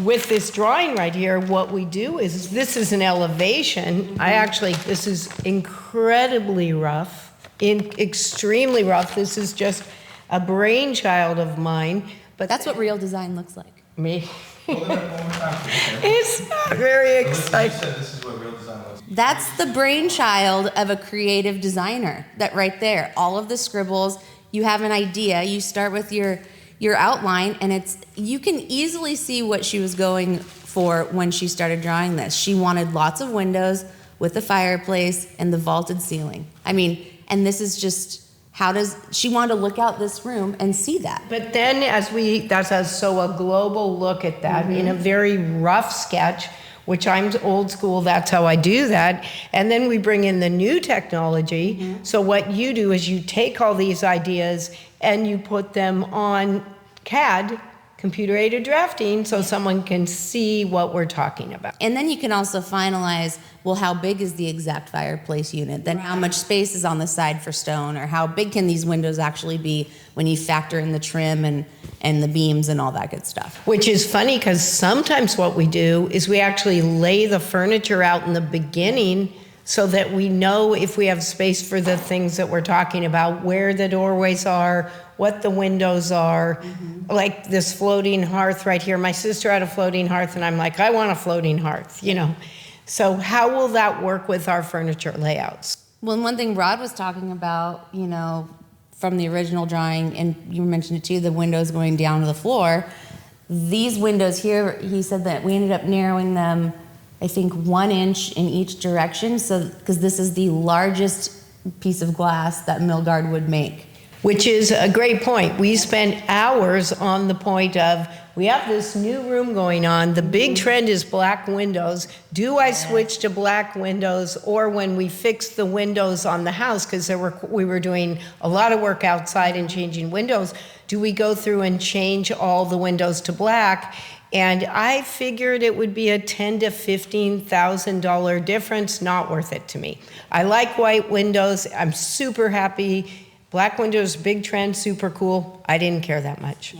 with this drawing right here, what we do is, this is an elevation. This is incredibly rough, extremely rough. This is just a brainchild of mine. But That's what real design looks like. Me. Hold it up one more time. It's not very You exciting. said this is what real design looks like. That's the brainchild of a creative designer. That right there, all of the scribbles, you have an idea, you start with your outline, and you can easily see what she was going for when she started drawing this. She wanted lots of windows with a fireplace and the vaulted ceiling. I mean, and this is just, she wanted to look out this room and see that. But then that's a global look at that in a very rough sketch, which I'm old school, that's how I do that. And then we bring in the new technology. So what you do is you take all these ideas and you put them on CAD, computer-aided drafting, so someone can see what we're talking about. And then you can also finalize, well, how big is the exact fireplace unit? Then how much space is on the side for stone? Or how big can these windows actually be when you factor in the trim and the beams and all that good stuff? Which is funny, because sometimes what we do is we actually lay the furniture out in the beginning so that we know if we have space for the things that we're talking about, where the doorways are, what the windows are. Like this floating hearth right here. My sister had a floating hearth, and I'm like, I want a floating hearth, So how will that work with our furniture layouts? Well, and one thing Rod was talking about, from the original drawing, and you mentioned it too, the windows going down to the floor. These windows here, he said that we ended up narrowing them, I think, 1 inch in each direction, because this is the largest piece of glass that Milgard would make. Which is a great point. We spent hours on the point of, we have this new room going on. The big trend is black windows. Do I switch to black windows? Or when we fixed the windows on the house, because we were doing a lot of work outside and changing windows, do we go through and change all the windows to black? And I figured it would be a $10,000 to $15,000 difference, not worth it to me. I like white windows. I'm super happy. Black windows, big trend, super cool. I didn't care that much.